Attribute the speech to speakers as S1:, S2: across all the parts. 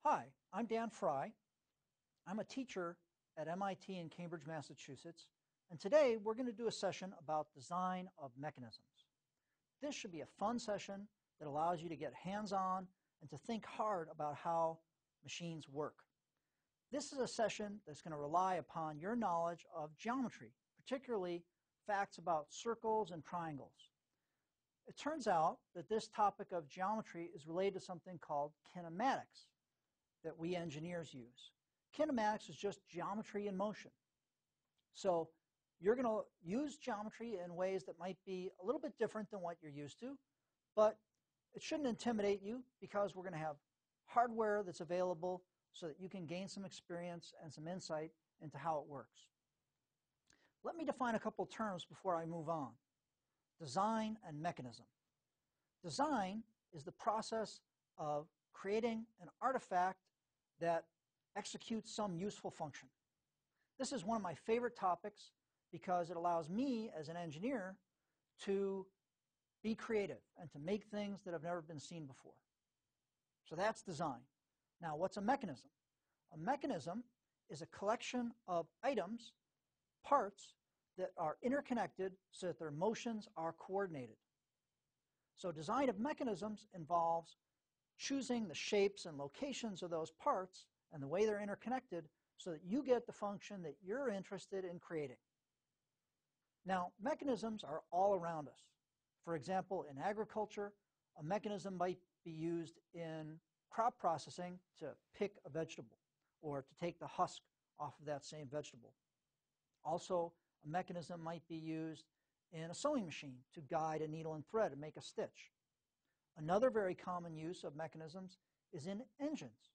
S1: Hi, I'm Dan Fry. I'm a teacher at MIT in Cambridge, Massachusetts, and today we're going to do a session about design of mechanisms. This should be a fun session that allows you to get hands-on and to think hard about how machines work. This is a session that's going to rely upon your knowledge of geometry, particularly facts about circles and triangles. It turns out that this topic of geometry is related to something called kinematics that we engineers use. Kinematics is just geometry in motion. So you're going to use geometry in ways that might be a little bit different than what you're used to, but it shouldn't intimidate you because we're going to have hardware that's available so that you can gain some experience and some insight into how it works. Let me define a couple terms before I move on. Design and mechanism. Design is the process of creating an artifact that executes some useful function. This is one of my favorite topics because it allows me as an engineer to be creative and to make things that have never been seen before. So that's design. Now, what's a mechanism? A mechanism is a collection of items, parts, that are interconnected so that their motions are coordinated. So design of mechanisms involves choosing the shapes and locations of those parts and the way they're interconnected so that you get the function that you're interested in creating. Now, mechanisms are all around us. For example, in agriculture, a mechanism might be used in crop processing to pick a vegetable or to take the husk off of that same vegetable. Also, a mechanism might be used in a sewing machine to guide a needle and thread and make a stitch. Another very common use of mechanisms is in engines.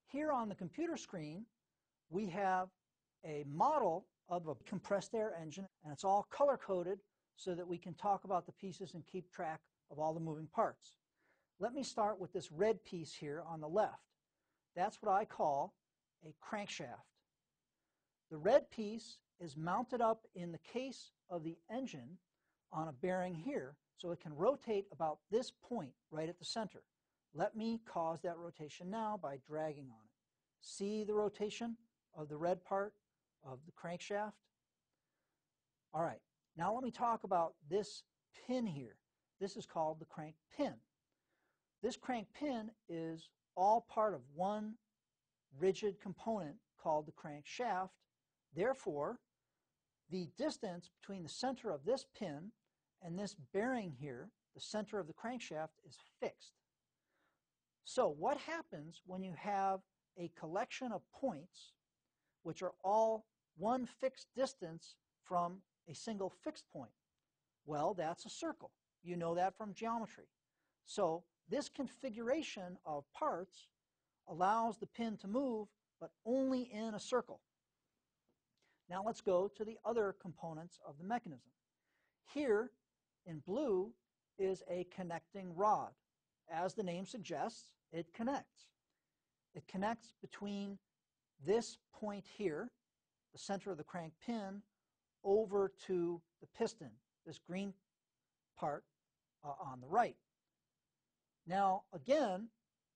S1: Here on the computer screen, we have a model of a compressed air engine, and it's all color-coded so that we can talk about the pieces and keep track of all the moving parts. Let me start with this red piece here on the left. That's what I call a crankshaft. The red piece is mounted up in the case of the engine on a bearing here, so it can rotate about this point right at the center. Let me cause that rotation now by dragging on it. See the rotation of the red part of the crankshaft? All right, now let me talk about this pin here. This is called the crank pin. This crank pin is all part of one rigid component called the crankshaft. Therefore, the distance between the center of this pin and this bearing here, the center of the crankshaft, is fixed. So what happens when you have a collection of points which are all one fixed distance from a single fixed point? Well, that's a circle. You know that from geometry. So this configuration of parts allows the pin to move, but only in a circle. Now let's go to the other components of the mechanism. Here in blue is a connecting rod. As the name suggests, it connects. It connects between this point here, the center of the crank pin, over to the piston, this green part on the right. Now again,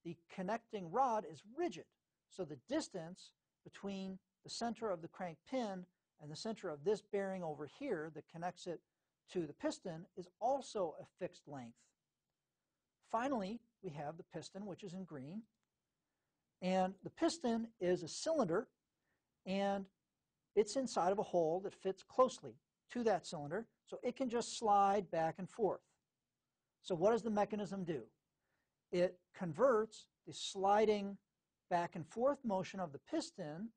S1: the connecting rod is rigid, so the distance between the center of the crank pin and the center of this bearing over here that connects it to the piston is also a fixed length. Finally, we have the piston, which is in green. And the piston is a cylinder, and it's inside of a hole that fits closely to that cylinder, so it can just slide back and forth. So what does the mechanism do? It converts the sliding back and forth motion of the piston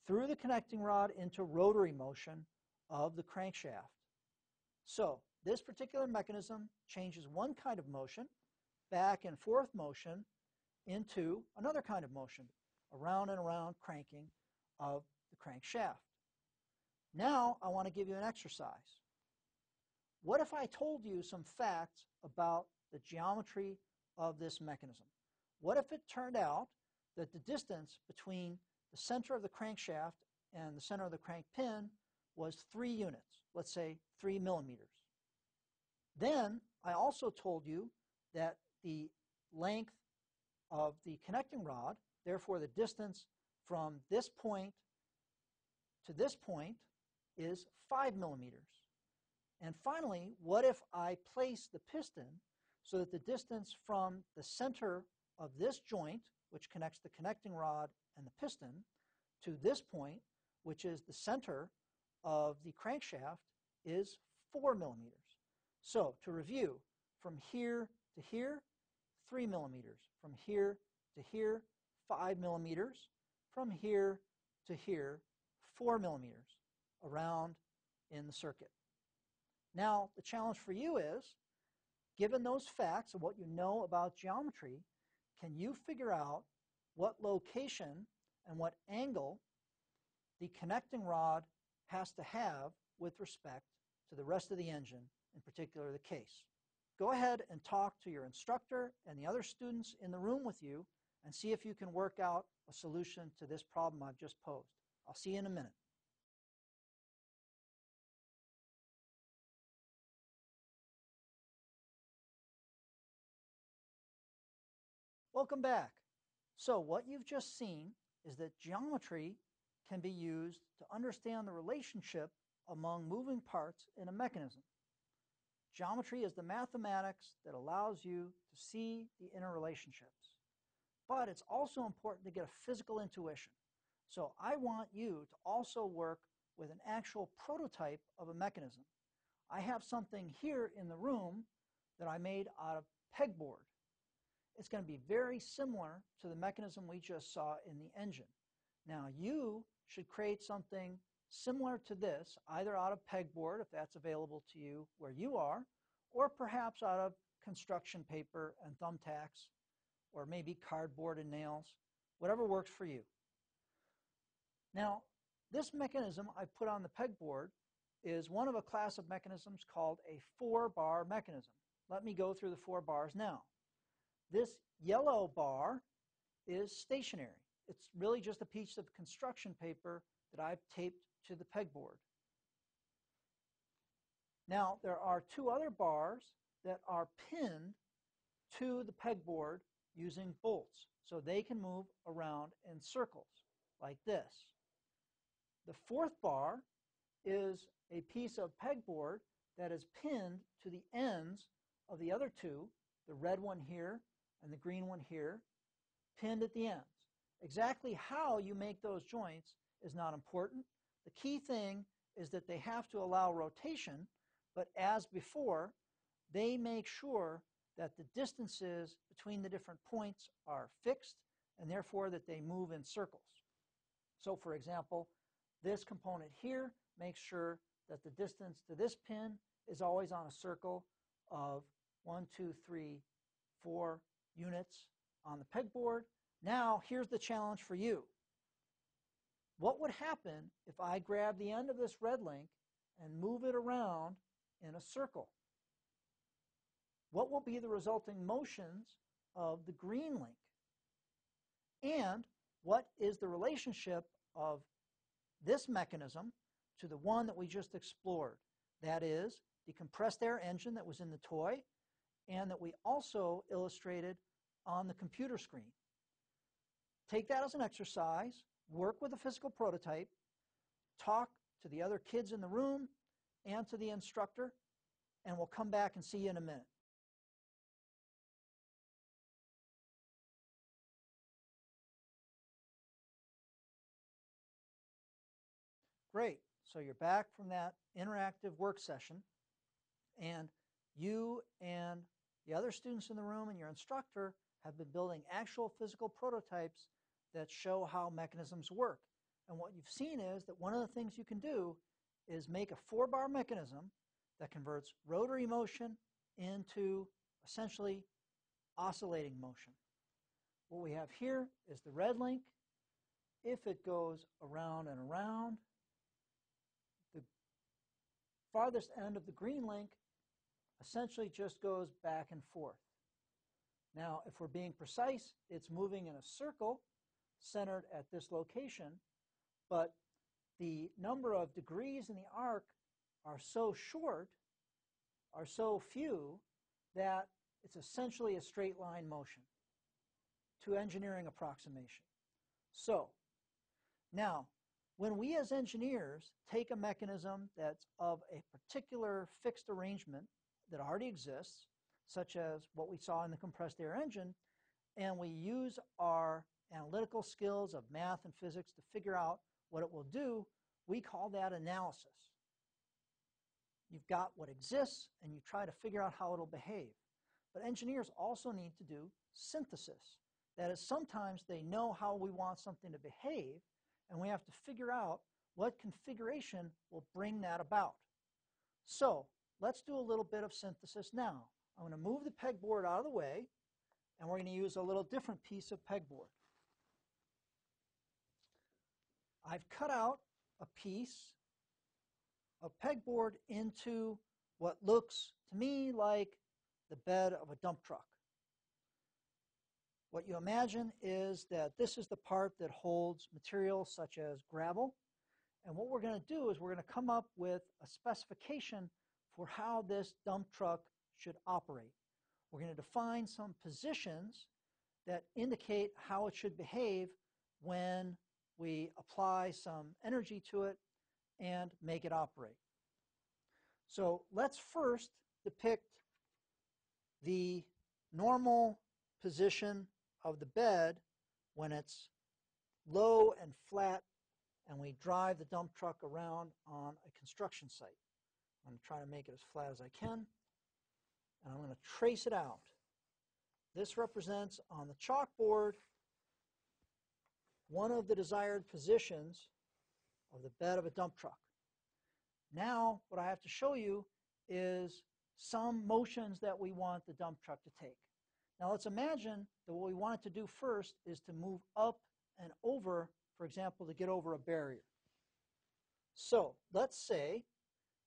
S1: through the connecting rod into rotary motion of the crankshaft. So this particular mechanism changes one kind of motion, back and forth motion, into another kind of motion, around and around cranking of the crankshaft. Now I want to give you an exercise. What if I told you some facts about the geometry of this mechanism? What if it turned out that the distance between the center of the crankshaft and the center of the crank pin was 3 units, let's say 3 millimeters. Then I also told you that the length of the connecting rod. Therefore, the distance from this point to this point is 5 millimeters. And finally, what if I place the piston so that the distance from the center of this joint, which connects the connecting rod and the piston, to this point, which is the center of the crankshaft, is 4 millimeters. So, to review, from here to here, 3 millimeters. From here to here, 5 millimeters. From here to here, 4 millimeters around in the circuit. Now, the challenge for you is, given those facts and what you know about geometry, can you figure out what location and what angle the connecting rod has to have with respect to the rest of the engine, in particular the case? Go ahead and talk to your instructor and the other students in the room with you and see if you can work out a solution to this problem I've just posed. I'll see you in a minute. Welcome back. So what you've just seen is that geometry can be used to understand the relationship among moving parts in a mechanism. Geometry is the mathematics that allows you to see the interrelationships. But it's also important to get a physical intuition. So I want you to also work with an actual prototype of a mechanism. I have something here in the room that I made out of pegboard. It's going to be very similar to the mechanism we just saw in the engine. Now you should create something similar to this, either out of pegboard, if that's available to you where you are, or perhaps out of construction paper and thumbtacks, or maybe cardboard and nails, whatever works for you. Now, this mechanism I put on the pegboard is one of a class of mechanisms called a 4-bar mechanism. Let me go through the 4 bars now. This yellow bar is stationary. It's really just a piece of construction paper that I've taped to the pegboard. Now, there are 2 other bars that are pinned to the pegboard using bolts, so they can move around in circles like this. The 4th bar is a piece of pegboard that is pinned to the ends of the other 2, the red one here and the green one here, pinned at the ends. Exactly how you make those joints is not important. The key thing is that they have to allow rotation, but as before, they make sure that the distances between the different points are fixed and therefore that they move in circles. So for example, this component here makes sure that the distance to this pin is always on a circle of 1, 2, 3, 4 units on the pegboard. Now, here's the challenge for you. What would happen if I grab the end of this red link and move it around in a circle? What will be the resulting motions of the green link? And what is the relationship of this mechanism to the one that we just explored? That is, the compressed air engine that was in the toy and that we also illustrated on the computer screen. Take that as an exercise, work with a physical prototype, talk to the other kids in the room and to the instructor, and we'll come back and see you in a minute. Great. So you're back from that interactive work session, and you and the other students in the room and your instructor have been building actual physical prototypes that show how mechanisms work. And what you've seen is that one of the things you can do is make a 4-bar mechanism that converts rotary motion into essentially oscillating motion. What we have here is the red link. If it goes around and around, the farthest end of the green link essentially just goes back and forth. Now, if we're being precise, it's moving in a circle centered at this location, but the number of degrees in the arc are so short, are so few, that it's essentially a straight line motion. to engineering approximation. So, now, when we as engineers take a mechanism that's of a particular fixed arrangement that already exists, such as what we saw in the compressed air engine, and we use our analytical skills of math and physics to figure out what it will do, we call that analysis. You've got what exists, and you try to figure out how it'll behave. But engineers also need to do synthesis. That is, sometimes they know how we want something to behave, and we have to figure out what configuration will bring that about. So let's do a little bit of synthesis now. I'm going to move the pegboard out of the way, and we're going to use a little different piece of pegboard. I've cut out a piece of pegboard into what looks to me like the bed of a dump truck. What you imagine is that this is the part that holds materials such as gravel. And what we're going to do is we're going to come up with a specification for how this dump truck should operate. We're going to define some positions that indicate how it should behave when we apply some energy to it and make it operate. So let's first depict the normal position of the bed when it's low and flat and we drive the dump truck around on a construction site. I'm going to try to make it as flat as I can, and I'm going to trace it out. This represents on the chalkboard one of the desired positions of the bed of a dump truck. Now what I have to show you is some motions that we want the dump truck to take. Now let's imagine that what we want it to do first is to move up and over, for example, to get over a barrier. So let's say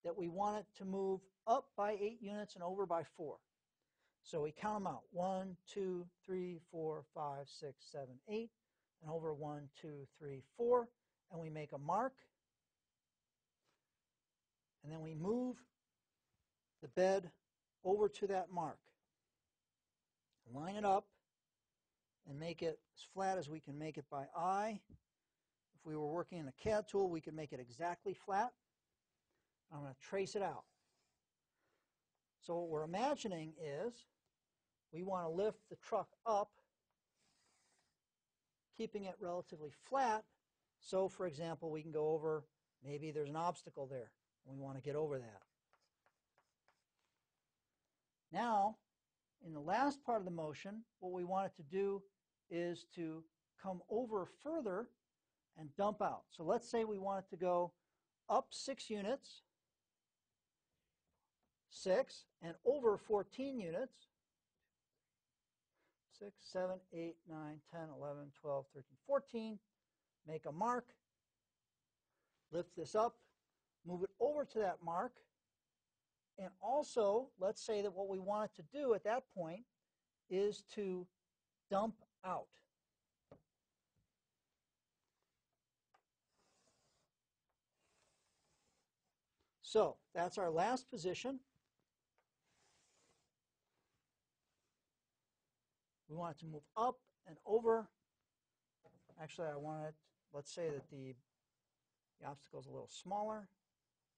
S1: that we want it to move up by 8 units and over by 4. So we count them out. 1, 2, 3, 4, 5, 6, 7, 8, and over 1, 2, 3, 4, and we make a mark, and then we move the bed over to that mark. Line it up and make it as flat as we can make it by eye. If we were working in a CAD tool, we could make it exactly flat. I'm going to trace it out. So what we're imagining is we want to lift the truck up, keeping it relatively flat. So, for example, we can go over, maybe there's an obstacle there, and we want to get over that. Now, in the last part of the motion, what we want it to do is to come over further and dump out. So let's say we want it to go up 6 units, 6, and over 14 units, 6, 7, 8, 9, 10, 11, 12, 13, 14. Make a mark, lift this up, move it over to that mark, and also let's say that what we want it to do at that point is to dump out. So that's our last position. We want it to move up and over. Actually, I want it, let's say that the obstacle is a little smaller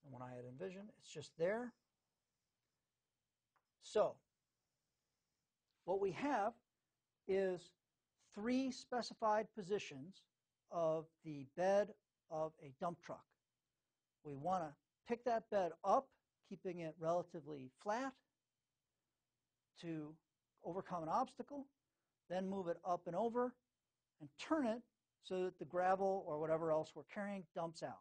S1: than what I had envisioned. It's just there. So what we have is 3 specified positions of the bed of a dump truck. We want to pick that bed up, keeping it relatively flat to overcome an obstacle, then move it up and over and turn it so that the gravel or whatever else we're carrying dumps out.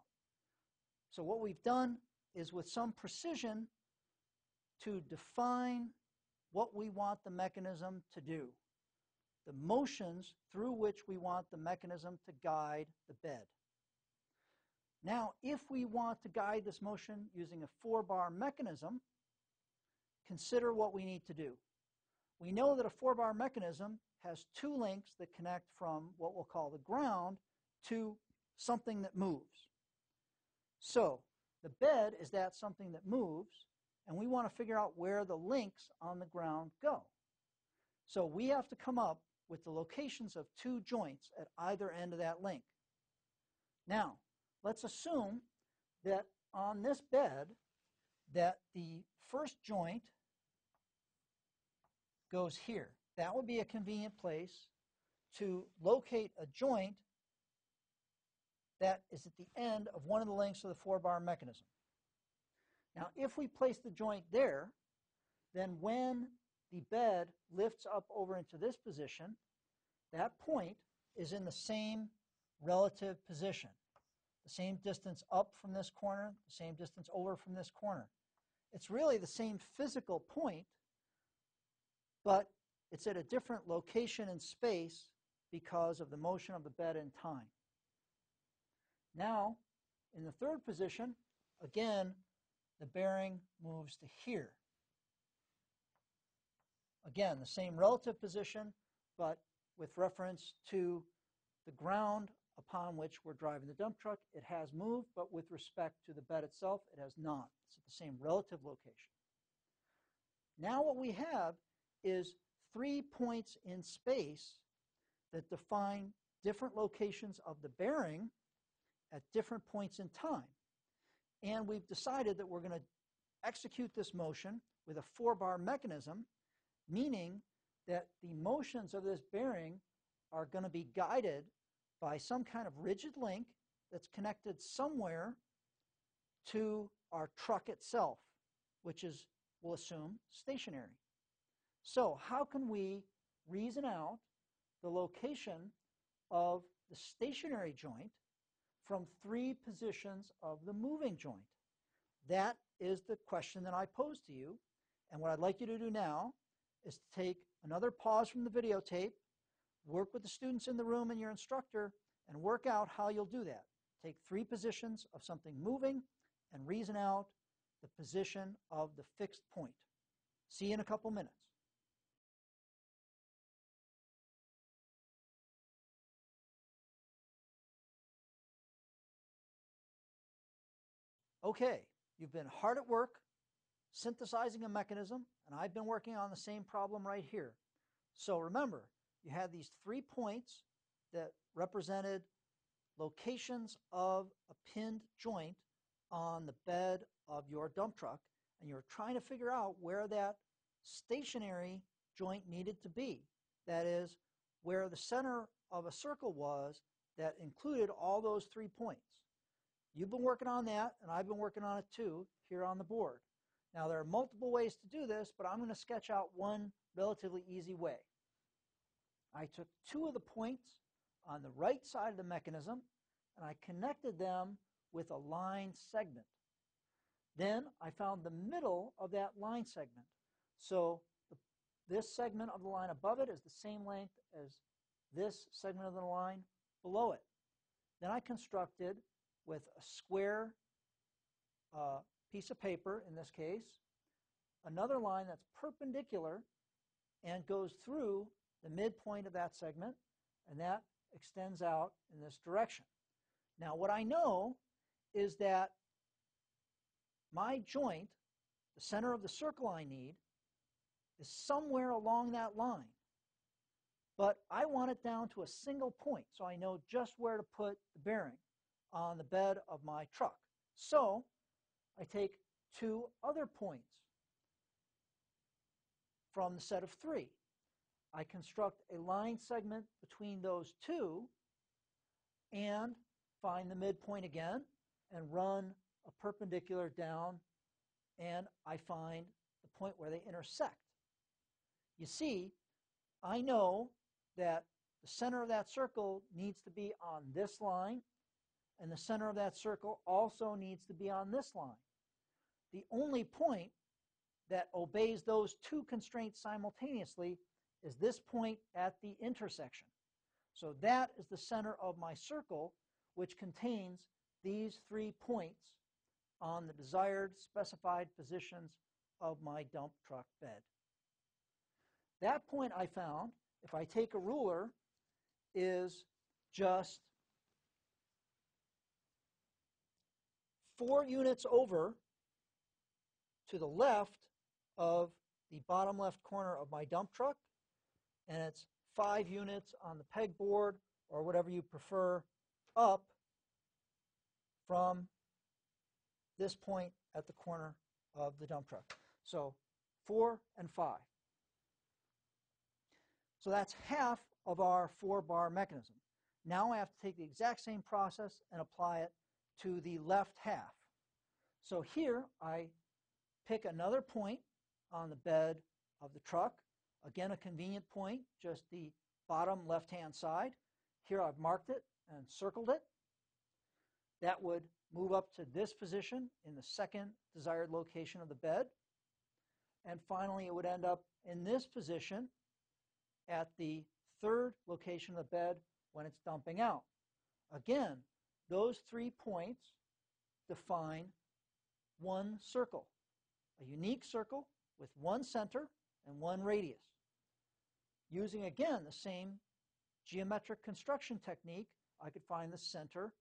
S1: So what we've done is with some precision to define what we want the mechanism to do, the motions through which we want the mechanism to guide the bed. Now, if we want to guide this motion using a 4-bar mechanism, consider what we need to do. We know that a 4-bar mechanism has 2 links that connect from what we'll call the ground to something that moves. So the bed is that something that moves, and we want to figure out where the links on the ground go. So we have to come up with the locations of two joints at either end of that link. Now, let's assume that on this bed that the first joint goes here. That would be a convenient place to locate a joint that is at the end of one of the links of the 4-bar mechanism. Now, if we place the joint there, then when the bed lifts up over into this position, that point is in the same relative position. The same distance up from this corner, the same distance over from this corner. It's really the same physical point, but it's at a different location in space because of the motion of the bed in time. Now, in the third position, again, the bearing moves to here. Again, the same relative position, but with reference to the ground upon which we're driving the dump truck, it has moved, but with respect to the bed itself, it has not. It's at the same relative location. Now what we have is 3 points in space that define different locations of the bearing at different points in time. And we've decided that we're going to execute this motion with a 4-bar mechanism, meaning that the motions of this bearing are going to be guided by some kind of rigid link that's connected somewhere to our truck itself, which is, we'll assume, stationary. So how can we reason out the location of the stationary joint from 3 positions of the moving joint? That is the question that I pose to you. And what I'd like you to do now is to take another pause from the videotape, work with the students in the room and your instructor, and work out how you'll do that. Take 3 positions of something moving and reason out the position of the fixed point. See you in a couple minutes. Okay, you've been hard at work synthesizing a mechanism, and I've been working on the same problem right here. So remember, you had these 3 points that represented locations of a pinned joint on the bed of your dump truck, and you're trying to figure out where that stationary joint needed to be. That is, where the center of a circle was that included all those 3 points. You've been working on that, and I've been working on it too here on the board. Now, there are multiple ways to do this, but I'm going to sketch out one relatively easy way. I took 2 of the points on the right side of the mechanism, and I connected them with a line segment. Then I found the middle of that line segment. So this segment of the line above it is the same length as this segment of the line below it. Then I constructed with a square piece of paper, in this case, another line that's perpendicular and goes through the midpoint of that segment, and that extends out in this direction. Now, what I know is that my joint, the center of the circle I need, is somewhere along that line. But I want it down to a single point, so I know just where to put the bearing on the bed of my truck. So I take 2 other points from the set of 3. I construct a line segment between those 2 and find the midpoint again and run a perpendicular down, and I find the point where they intersect. You see, I know that the center of that circle needs to be on this line, and the center of that circle also needs to be on this line. The only point that obeys those 2 constraints simultaneously is this point at the intersection. So that is the center of my circle, which contains these 3 points on the desired specified positions of my dump truck bed. That point I found, if I take a ruler, is just 4 units over to the left of the bottom left corner of my dump truck, and it's 5 units on the pegboard or whatever you prefer up from this point at the corner of the dump truck. So 4 and 5. So that's half of our 4-bar mechanism. Now I have to take the exact same process and apply it to the left half. So here I pick another point on the bed of the truck. Again, a convenient point, just the bottom left-hand side. Here I've marked it and circled it. That would move up to this position in the second desired location of the bed. And finally, it would end up in this position at the third location of the bed when it's dumping out. Again, those 3 points define one circle, a unique circle with one center and one radius. Using, again, the same geometric construction technique, I could find the center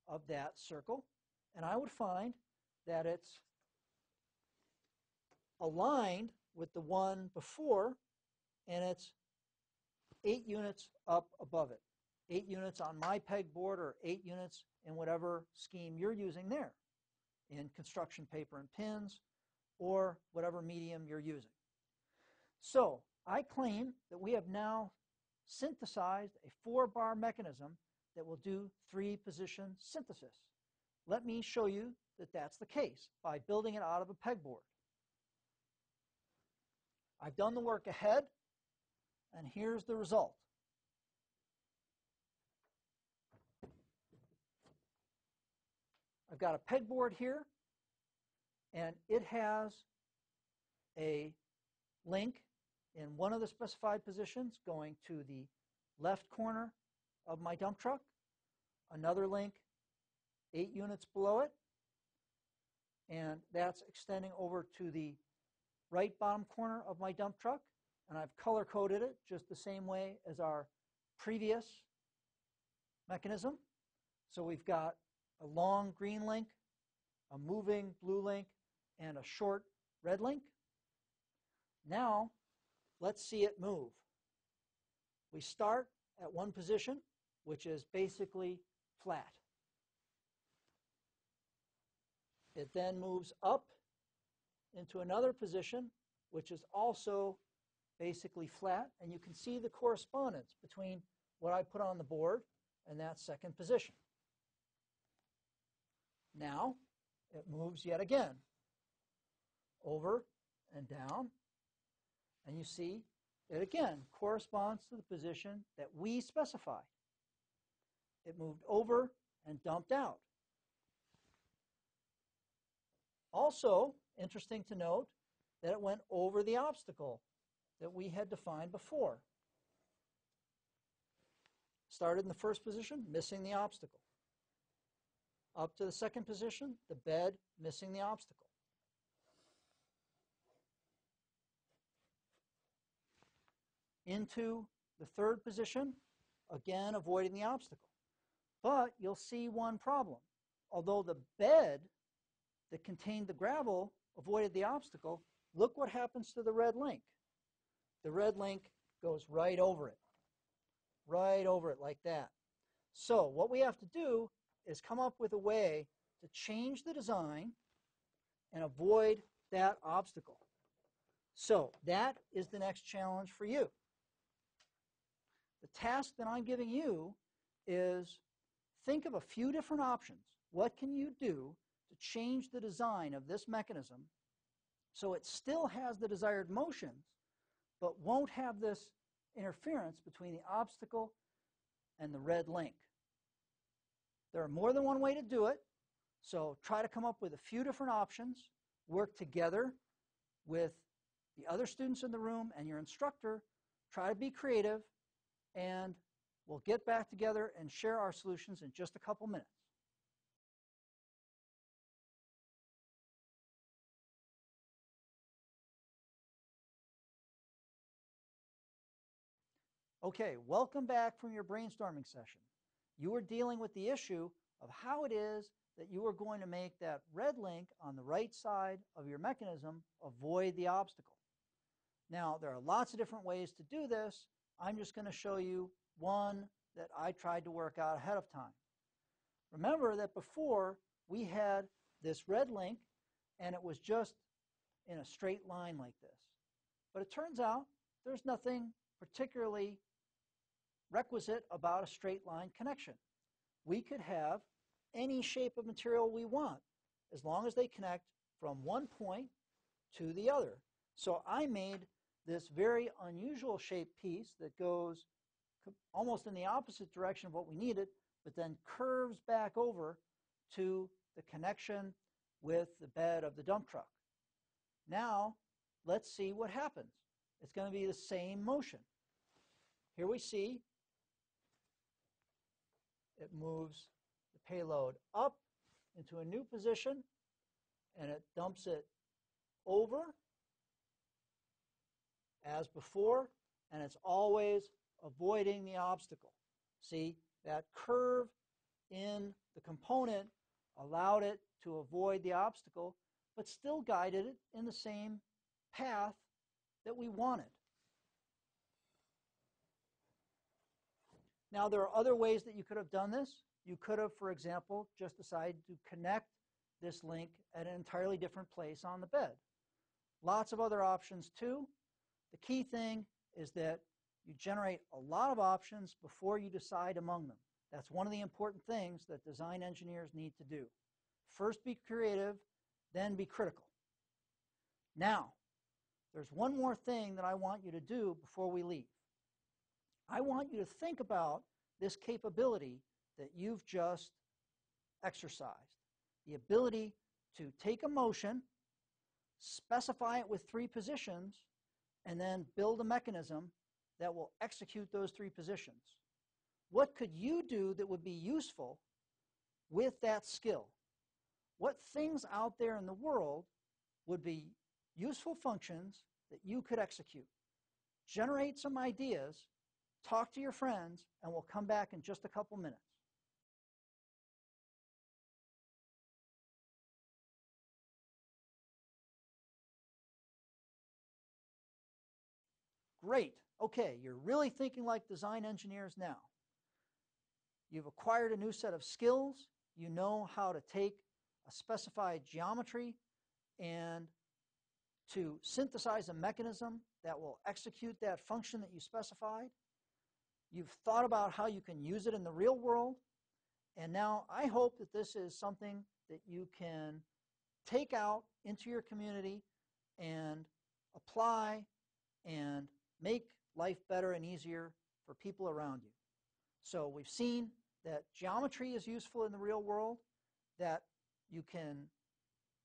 S1: of that circle, and I would find that it's aligned with the one before, and it's 8 units up above it. 8 units on my pegboard, or 8 units in whatever scheme you're using there, in construction paper and pins, or whatever medium you're using. So I claim that we have now synthesized a 4-bar mechanism that will do 3-position synthesis. Let me show you that that's the case by building it out of a pegboard. I've done the work ahead, and here's the result. I've got a pegboard here, and it has a link in one of the specified positions going to the left corner of my dump truck, another link 8 units below it, and that's extending over to the right bottom corner of my dump truck, and I've color-coded it just the same way as our previous mechanism. So we've got a long green link, a moving blue link, and a short red link. Now, let's see it move. We start at one position, which is basically flat. It then moves up into another position, which is also basically flat, and you can see the correspondence between what I put on the board and that second position. Now, it moves yet again, over and down, and you see it again corresponds to the position that we specified. It moved over and dumped out. Also, interesting to note that it went over the obstacle that we had defined before. Started in the first position, missing the obstacle. Up to the second position, the bed, missing the obstacle. Into the third position, again avoiding the obstacle. But you'll see one problem. Although the bed that contained the gravel avoided the obstacle, look what happens to the red link. The red link goes right over it like that. So what we have to do is come up with a way to change the design and avoid that obstacle. So that is the next challenge for you. The task that I'm giving you is think of a few different options. What can you do to change the design of this mechanism so it still has the desired motions, but won't have this interference between the obstacle and the red link? There are more than one way to do it, so try to come up with a few different options, work together with the other students in the room and your instructor, try to be creative, and we'll get back together and share our solutions in just a couple minutes. Okay, welcome back from your brainstorming session. You were dealing with the issue of how it is that you are going to make that red link on the right side of your mechanism avoid the obstacle. Now, there are lots of different ways to do this, I'm just going to show you one that I tried to work out ahead of time. Remember that before we had this red link and it was just in a straight line like this. But it turns out there's nothing particularly requisite about a straight line connection. We could have any shape of material we want as long as they connect from one point to the other. So I made this very unusual shaped piece that goes almost in the opposite direction of what we needed, but then curves back over to the connection with the bed of the dump truck. Now, let's see what happens. It's going to be the same motion. Here we see it moves the payload up into a new position, and it dumps it over as before, and it's always avoiding the obstacle. See, that curve in the component allowed it to avoid the obstacle, but still guided it in the same path that we wanted. Now, there are other ways that you could have done this. You could have, for example, just decided to connect this link at an entirely different place on the bed. Lots of other options too. The key thing is that you generate a lot of options before you decide among them. That's one of the important things that design engineers need to do. First be creative, then be critical. Now, there's one more thing that I want you to do before we leave. I want you to think about this capability that you've just exercised. The ability to take a motion, specify it with 3 positions, and then build a mechanism that will execute those 3 positions. What could you do that would be useful with that skill? What things out there in the world would be useful functions that you could execute? Generate some ideas, talk to your friends, and we'll come back in just a couple minutes. Great. Okay, you're really thinking like design engineers now. You've acquired a new set of skills. You know how to take a specified geometry and to synthesize a mechanism that will execute that function that you specified. You've thought about how you can use it in the real world. And now I hope that this is something that you can take out into your community and apply and make life better and easier for people around you. So we've seen that geometry is useful in the real world, that you can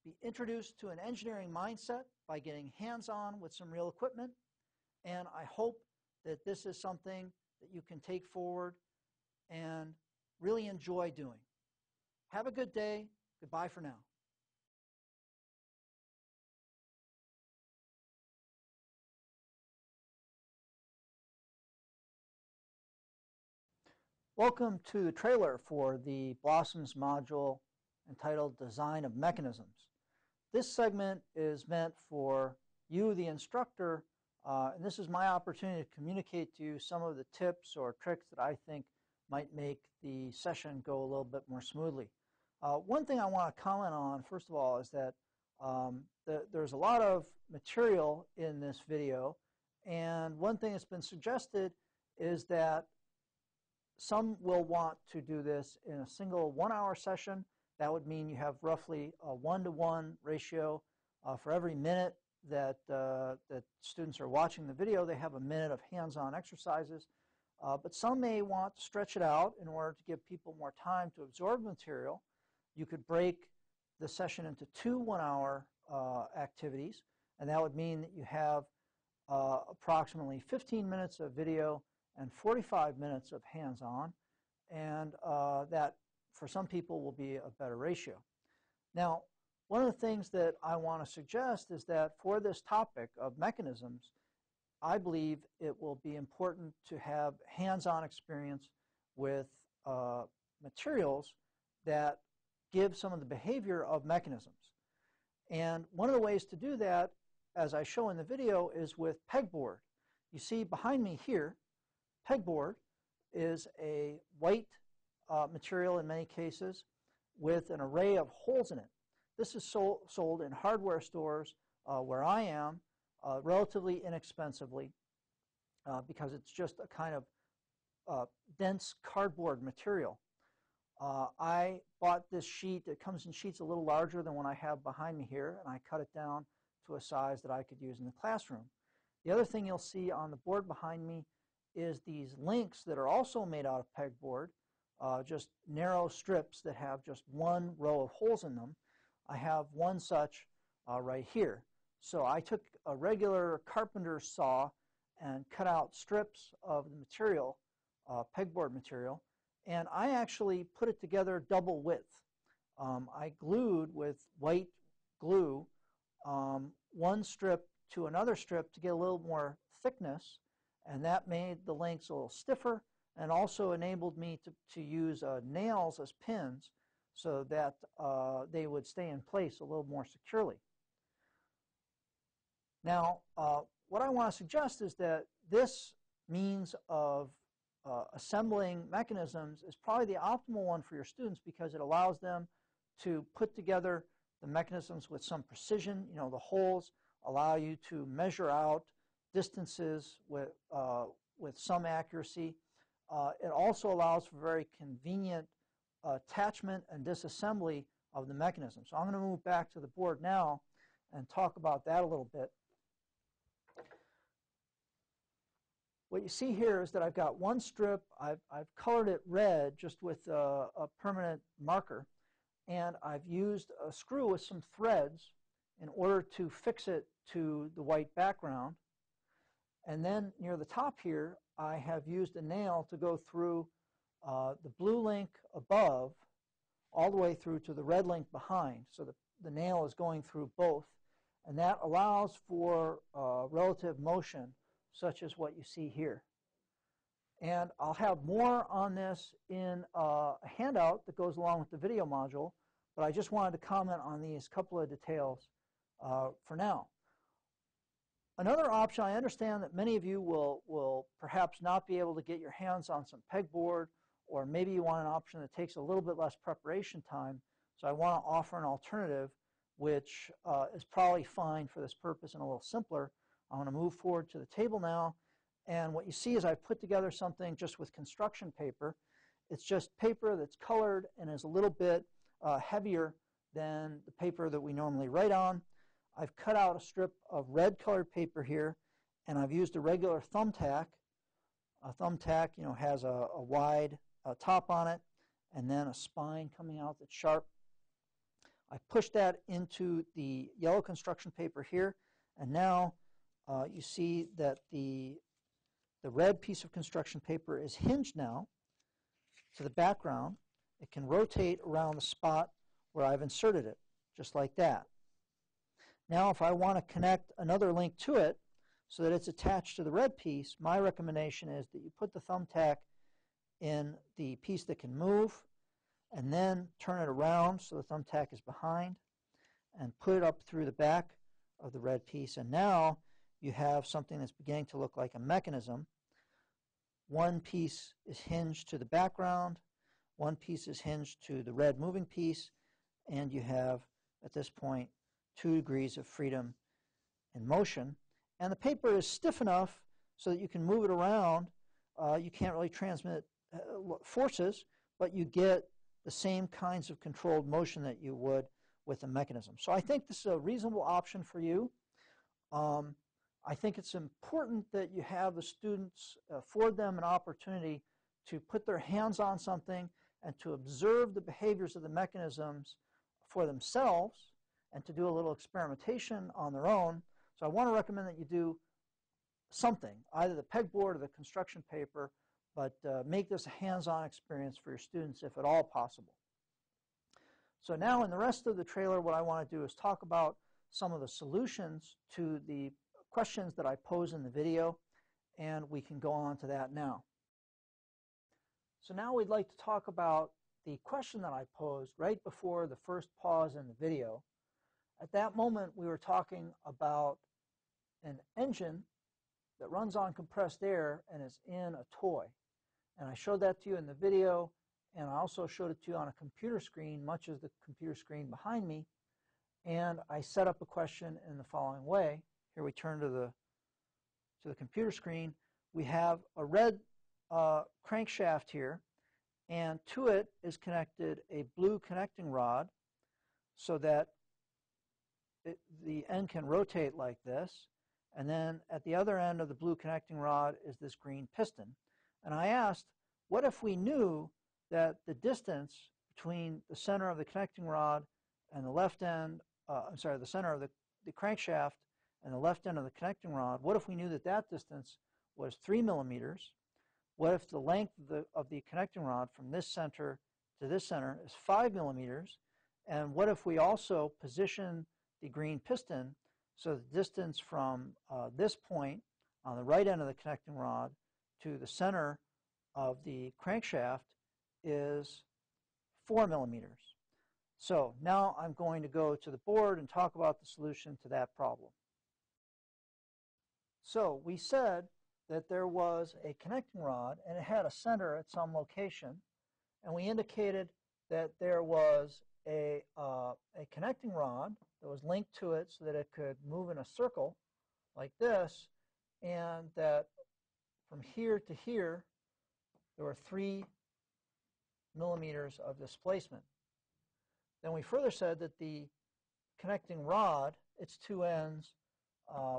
S1: be introduced to an engineering mindset by getting hands-on with some real equipment, and I hope that this is something that you can take forward and really enjoy doing. Have a good day. Goodbye for now. Welcome to the trailer for the Blossoms module entitled Design of Mechanisms. This segment is meant for you, the instructor, and this is my opportunity to communicate to you some of the tips or tricks that I think might make the session go a little bit more smoothly. One thing I want to comment on, first of all, is that there's a lot of material in this video, and one thing that's been suggested is that some will want to do this in a single 1-hour session. That would mean you have roughly a 1-to-1 ratio. For every minute that students are watching the video, they have a minute of hands-on exercises. But some may want to stretch it out in order to give people more time to absorb material. You could break the session into 2 1-hour activities, and that would mean that you have approximately 15 minutes of video and 45 minutes of hands-on, and that for some people will be a better ratio. Now, one of the things that I want to suggest is that for this topic of mechanisms, I believe it will be important to have hands-on experience with materials that give some of the behavior of mechanisms. And one of the ways to do that, as I show in the video, is with pegboard. You see behind me here, pegboard is a white material in many cases with an array of holes in it. This is sold in hardware stores where I am relatively inexpensively because it's just a kind of dense cardboard material. I bought this sheet. It comes in sheets a little larger than what I have behind me here, and I cut it down to a size that I could use in the classroom. The other thing you'll see on the board behind me is these links that are also made out of pegboard, just narrow strips that have just one row of holes in them. I have one such right here. So I took a regular carpenter's saw and cut out strips of the material, pegboard material, and I actually put it together double width. I glued with white glue one strip to another strip to get a little more thickness, and that made the links a little stiffer and also enabled me to use nails as pins so that they would stay in place a little more securely. Now, what I want to suggest is that this means of assembling mechanisms is probably the optimal one for your students because it allows them to put together the mechanisms with some precision. You know, the holes allow you to measure out distances with some accuracy. It also allows for very convenient attachment and disassembly of the mechanism. So I'm going to move back to the board now and talk about that a little bit. What you see here is that I've got one strip. I've colored it red just with a permanent marker, and I've used a screw with some threads in order to fix it to the white background. And then near the top here, I have used a nail to go through the blue link above all the way through to the red link behind. So the nail is going through both, and that allows for relative motion such as what you see here. And I'll have more on this in a handout that goes along with the video module, but I just wanted to comment on these couple of details for now. Another option, I understand that many of you will perhaps not be able to get your hands on some pegboard, or maybe you want an option that takes a little bit less preparation time, so I want to offer an alternative which is probably fine for this purpose and a little simpler. I'm going to move forward to the table now, and what you see is I've put together something just with construction paper. It's just paper that's colored and is a little bit heavier than the paper that we normally write on. I've cut out a strip of red colored paper here, and I've used a regular thumbtack. A thumbtack, you know, has a wide top on it and then a spine coming out that's sharp. I pushed that into the yellow construction paper here, and now you see that the red piece of construction paper is hinged now to the background. It can rotate around the spot where I've inserted it, just like that. Now if I want to connect another link to it so that it's attached to the red piece, my recommendation is that you put the thumbtack in the piece that can move and then turn it around so the thumbtack is behind and put it up through the back of the red piece, and now you have something that's beginning to look like a mechanism. One piece is hinged to the background, one piece is hinged to the red moving piece, and you have, at this point, 2 degrees of freedom in motion. And the paper is stiff enough so that you can move it around. You can't really transmit forces, but you get the same kinds of controlled motion that you would with a mechanism. So I think this is a reasonable option for you. I think it's important that you have the students afford them an opportunity to put their hands on something and to observe the behaviors of the mechanisms for themselves and to do a little experimentation on their own. So I want to recommend that you do something, either the pegboard or the construction paper, but make this a hands-on experience for your students if at all possible. So now in the rest of the trailer, what I want to do is talk about some of the solutions to the questions that I pose in the video, and we can go on to that now. So now we'd like to talk about the question that I posed right before the first pause in the video. At that moment, we were talking about an engine that runs on compressed air and is in a toy. And I showed that to you in the video, and I also showed it to you on a computer screen, much as the computer screen behind me. And I set up a question in the following way. Here we turn to the computer screen. We have a red crankshaft here, and to it is connected a blue connecting rod so that the end can rotate like this. And then at the other end of the blue connecting rod is this green piston. And I asked, what if we knew that the distance between the center of the connecting rod and the left end, the center of the crankshaft and the left end of the connecting rod, what if we knew that that distance was 3 millimeters? What if the length of the connecting rod from this center to this center is 5 millimeters? And what if we also position the green piston so the distance from this point on the right end of the connecting rod to the center of the crankshaft is 4 millimeters? So now I'm going to go to the board and talk about the solution to that problem. So we said that there was a connecting rod and it had a center at some location, and we indicated that there was a connecting rod that was linked to it so that it could move in a circle like this, and that from here to here there were 3 millimeters of displacement. Then we further said that the connecting rod, its two ends,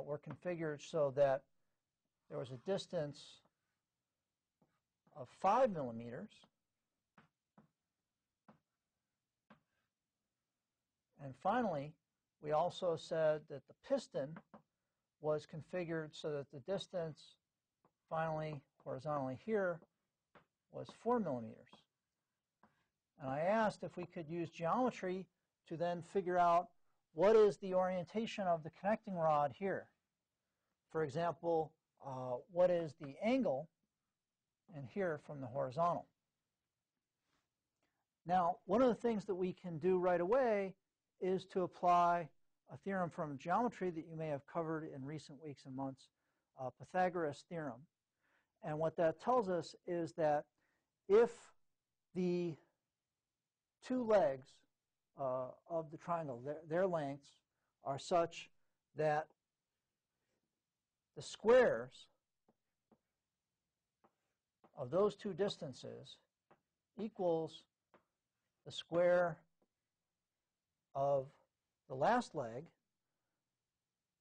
S1: were configured so that there was a distance of 5 millimeters. And finally, we also said that the piston was configured so that the distance, finally, horizontally here, was 4 millimeters. And I asked if we could use geometry to then figure out what is the orientation of the connecting rod here. For example, what is the angle in here from the horizontal? Now, one of the things that we can do right away is to apply a theorem from geometry that you may have covered in recent weeks and months, Pythagoras' theorem. And what that tells us is that if the two legs of the triangle, their lengths are such that the squares of those two distances equals the square of the last leg.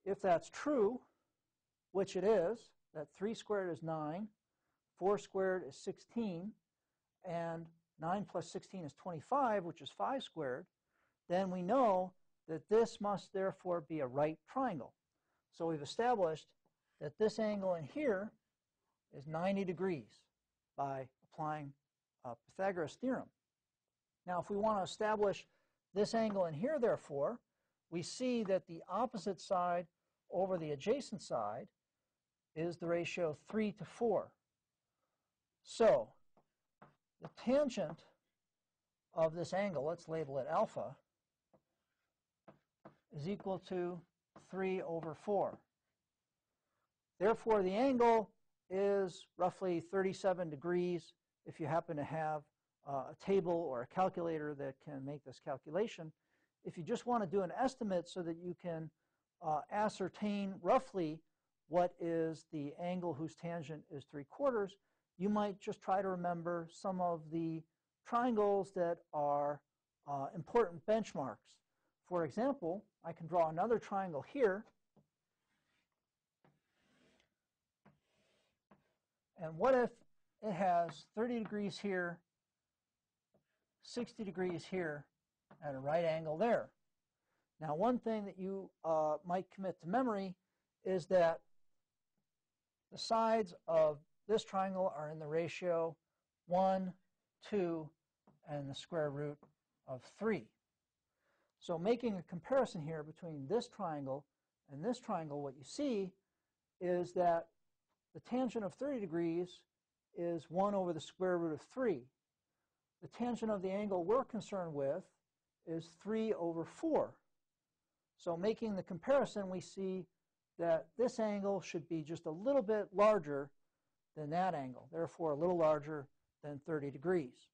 S1: If that's true, which it is, that 3 squared is 9, 4 squared is 16, and 9 plus 16 is 25, which is 5 squared, then we know that this must therefore be a right triangle. So we've established that this angle in here is 90 degrees by applying Pythagoras' theorem. Now, if we want to establish this angle in here, therefore, we see that the opposite side over the adjacent side is the ratio 3 to 4. So the tangent of this angle, let's label it alpha, is equal to 3 over 4. Therefore, the angle is roughly 37 degrees if you happen to have a table or a calculator that can make this calculation. If you just want to do an estimate so that you can ascertain roughly what is the angle whose tangent is 3/4, you might just try to remember some of the triangles that are important benchmarks. For example, I can draw another triangle here. And what if it has 30 degrees here, 60 degrees here, at a right angle there? Now, one thing that you might commit to memory is that the sides of this triangle are in the ratio 1, 2, and the square root of 3. So making a comparison here between this triangle and this triangle, what you see is that the tangent of 30 degrees is 1 over the square root of 3. The tangent of the angle we're concerned with is 3 over 4. So making the comparison, we see that this angle should be just a little bit larger than that angle, therefore a little larger than 30 degrees.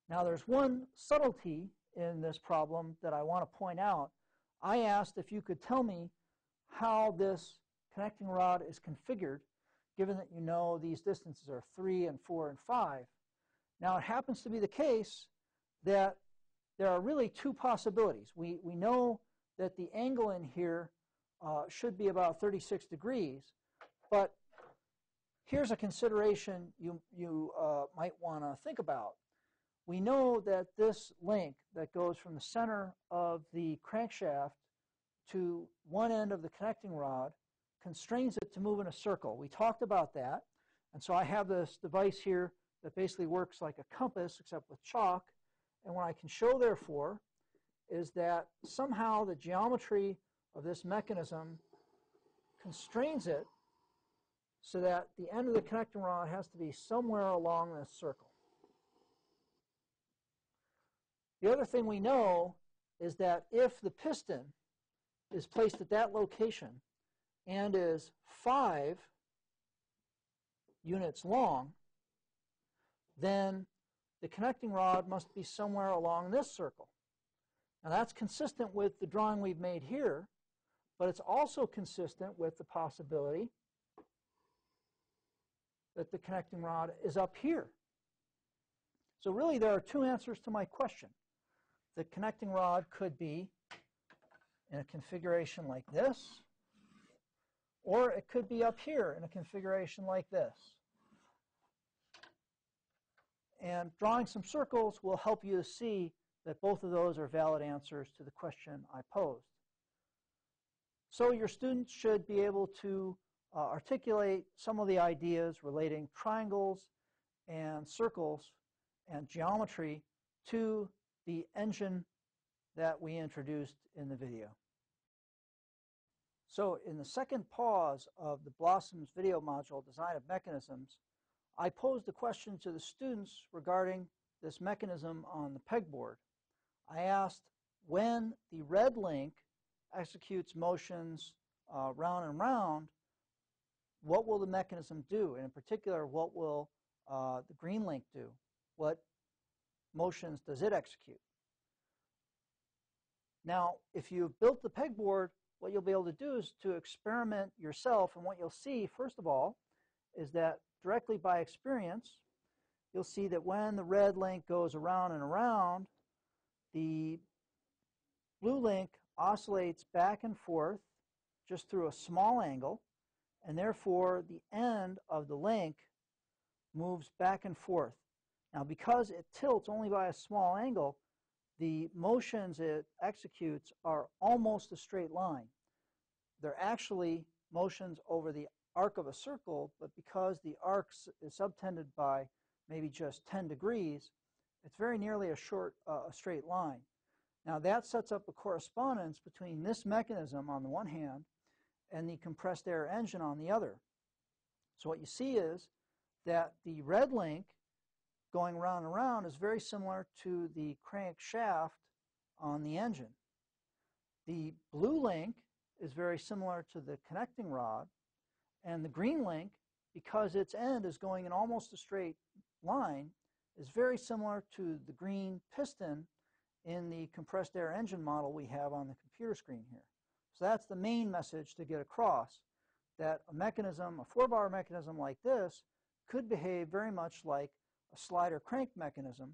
S1: Now there's one subtlety in this problem that I want to point out. I asked if you could tell me how this connecting rod is configured, given that you know these distances are 3 and 4 and 5. Now it happens to be the case that there are really two possibilities. We know that the angle in here should be about 36 degrees, but here's a consideration you might want to think about. We know that this link that goes from the center of the crankshaft to one end of the connecting rod constrains it to move in a circle. We talked about that, and so I have this device here that basically works like a compass except with chalk, and what I can show therefore is that somehow the geometry of this mechanism constrains it so that the end of the connecting rod has to be somewhere along this circle. The other thing we know is that if the piston is placed at that location and is 5 units long, then the connecting rod must be somewhere along this circle. Now that's consistent with the drawing we've made here, but it's also consistent with the possibility that the connecting rod is up here. So really there are two answers to my question. The connecting rod could be in a configuration like this, or it could be up here in a configuration like this. And drawing some circles will help you to see that both of those are valid answers to the question I posed. So your students should be able to articulate some of the ideas relating triangles and circles and geometry to the engine that we introduced in the video. So in the second pause of the Blossoms video module, Design of Mechanisms, I posed a question to the students regarding this mechanism on the pegboard. I asked, when the red link executes motions round and round, what will the mechanism do? And in particular, what will the green link do? What motions does it execute? Now, if you've built the pegboard, what you'll be able to do is to experiment yourself, and what you'll see, first of all, is that directly by experience, you'll see that when the red link goes around and around, the blue link oscillates back and forth just through a small angle, and therefore the end of the link moves back and forth. Now, because it tilts only by a small angle, the motions it executes are almost a straight line. They're actually motions over the arc of a circle, but because the arc is subtended by maybe just 10 degrees, it's very nearly a straight line. Now that sets up a correspondence between this mechanism on the one hand and the compressed air engine on the other. So what you see is that the red link going round and round is very similar to the crankshaft on the engine. The blue link is very similar to the connecting rod, and the green link, because its end is going in almost a straight line, is very similar to the green piston in the compressed air engine model we have on the computer screen here. So that's the main message to get across, that a mechanism, a 4-bar mechanism like this, could behave very much like a slider crank mechanism,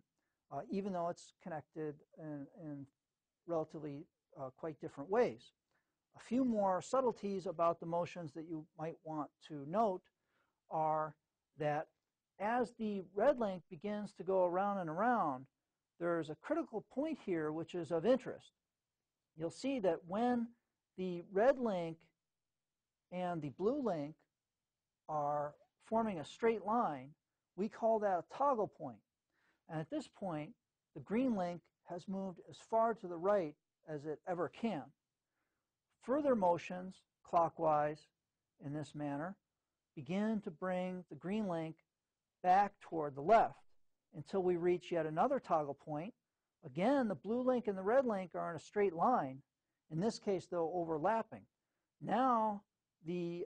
S1: even though it's connected in relatively quite different ways. A few more subtleties about the motions that you might want to note are that as the red link begins to go around and around, there's a critical point here which is of interest. You'll see that when the red link and the blue link are forming a straight line, we call that a toggle point. And at this point, the green link has moved as far to the right as it ever can. Further motions, clockwise, in this manner, begin to bring the green link back toward the left until we reach yet another toggle point. Again, the blue link and the red link are in a straight line, in this case, though, overlapping. Now the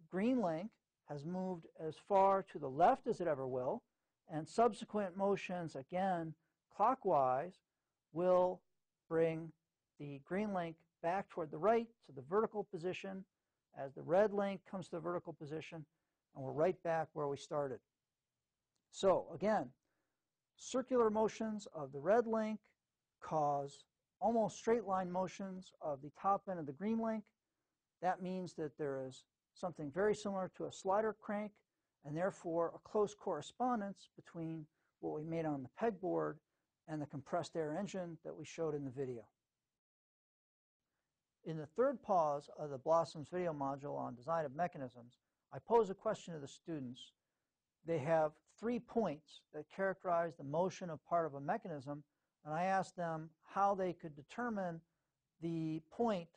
S1: green link has moved as far to the left as it ever will, and subsequent motions, again clockwise, will bring the green link back toward the right to the vertical position as the red link comes to the vertical position, and we're right back where we started. So again, circular motions of the red link cause almost straight line motions of the top end of the green link. That means that there is something very similar to a slider crank, and therefore a close correspondence between what we made on the pegboard and the compressed air engine that we showed in the video. In the third pause of the Blossoms video module on design of mechanisms, I pose a question to the students. They have 3 points that characterize the motion of part of a mechanism, and I ask them how they could determine the point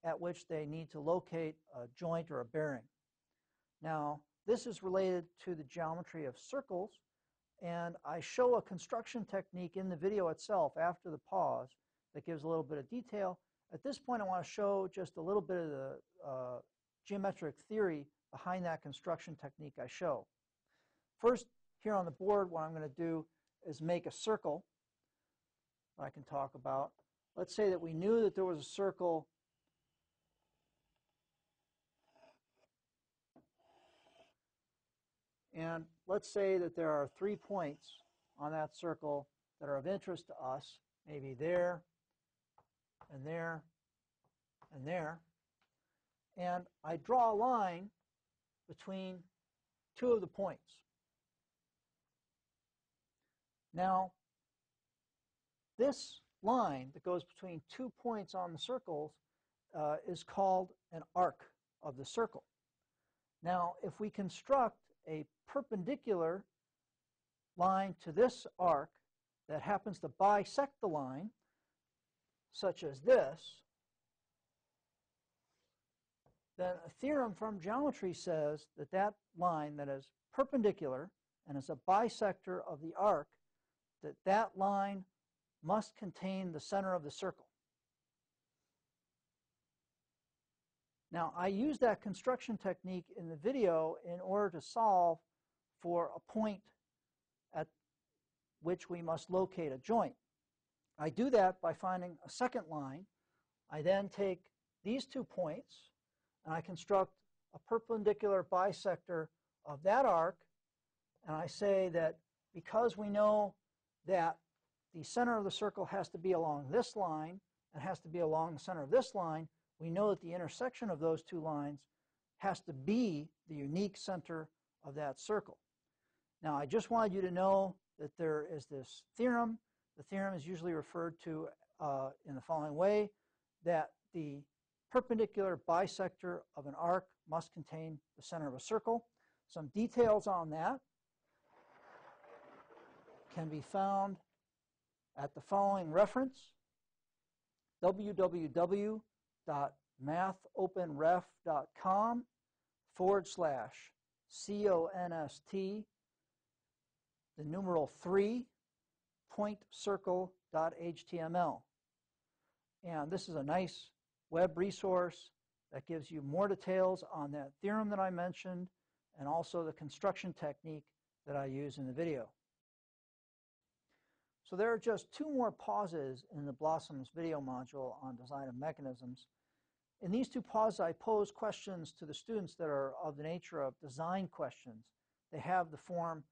S1: at which they need to locate a joint or a bearing. Now, this is related to the geometry of circles, and I show a construction technique in the video itself after the pause that gives a little bit of detail. At this point, I want to show just a little bit of the geometric theory behind that construction technique I show. First, here on the board, what I'm going to do is make a circle that I can talk about. Let's say that we knew that there was a circle and let's say that there are 3 points on that circle that are of interest to us, maybe there, and there, and there. And I draw a line between 2 of the points. Now, this line that goes between 2 points on the circles is called an arc of the circle. Now, if we construct a perpendicular line to this arc that happens to bisect the line, such as this, then a theorem from geometry says that that line that is perpendicular and is a bisector of the arc, that line must contain the center of the circle. Now, I use that construction technique in the video in order to solve for a point at which we must locate a joint. I do that by finding a second line. I then take these 2 points and I construct a perpendicular bisector of that arc, and I say that because we know that the center of the circle has to be along this line and has to be along the center of this line, we know that the intersection of those 2 lines has to be the unique center of that circle. Now, I just wanted you to know that there is this theorem. The theorem is usually referred to in the following way, that the perpendicular bisector of an arc must contain the center of a circle. Some details on that can be found at the following reference, www.mathopenref.com/const, the numeral 3, pointcircle.html. And this is a nice web resource that gives you more details on that theorem that I mentioned and also the construction technique that I use in the video. So there are just 2 more pauses in the Blossoms video module on design of mechanisms. In these 2 pauses, I pose questions to the students that are of the nature of design questions. They have the form,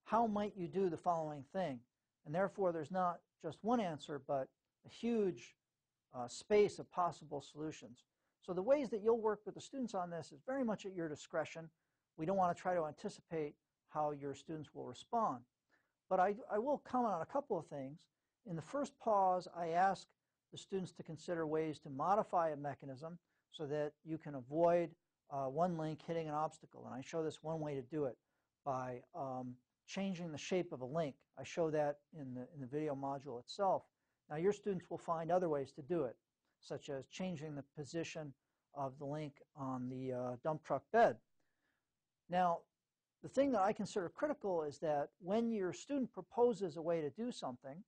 S1: how might you do the following thing? And therefore, there's not just one answer, but a huge space of possible solutions. So the ways that you'll work with the students on this is very much at your discretion. We don't want to try to anticipate how your students will respond. But I will comment on a couple of things. In the first pause, I ask the students to consider ways to modify a mechanism so that you can avoid one link hitting an obstacle. And I show this one way to do it by changing the shape of a link. I show that in the video module itself. Now, your students will find other ways to do it, such as changing the position of the link on the dump truck bed. Now, the thing that I consider critical is that when your student proposes a way to do something,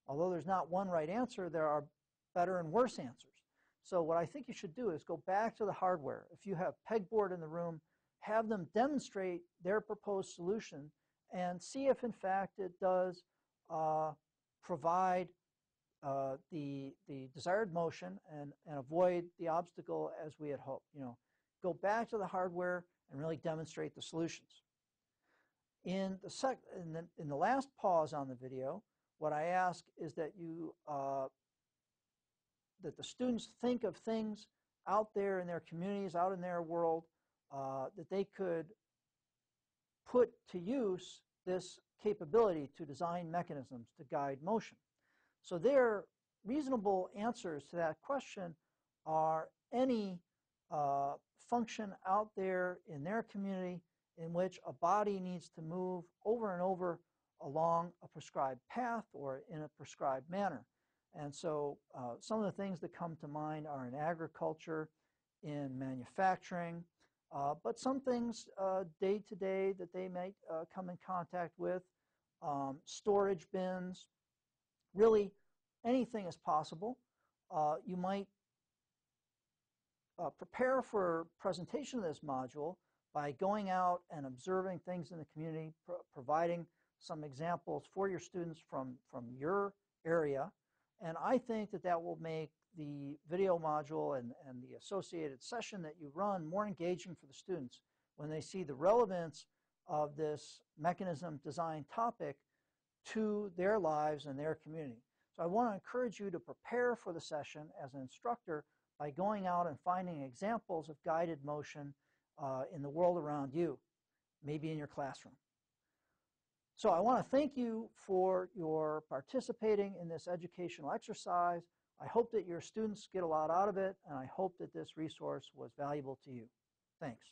S1: although there's not one right answer, there are better and worse answers. So what I think you should do is go back to the hardware. If you have pegboard in the room, have them demonstrate their proposed solution and see if in fact it does provide the desired motion and avoid the obstacle as we had hoped. Go back to the hardware and really demonstrate the solutions. In the last pause on the video, what I ask is that that the students think of things out there in their communities, out in their world, that they could put to use this capability to design mechanisms to guide motion. So their reasonable answers to that question are any function out there in their community in which a body needs to move over and over along a prescribed path or in a prescribed manner. And so some of the things that come to mind are in agriculture, in manufacturing, but some things day to day that they might come in contact with, storage bins, really anything is possible. You might prepare for presentation of this module by going out and observing things in the community, providing some examples for your students from your area. And I think that that will make the video module and the associated session that you run more engaging for the students when they see the relevance of this mechanism design topic to their lives and their community. So I want to encourage you to prepare for the session as an instructor by going out and finding examples of guided motion in the world around you, maybe in your classroom. So I want to thank you for your participating in this educational exercise. I hope that your students get a lot out of it, and I hope that this resource was valuable to you. Thanks.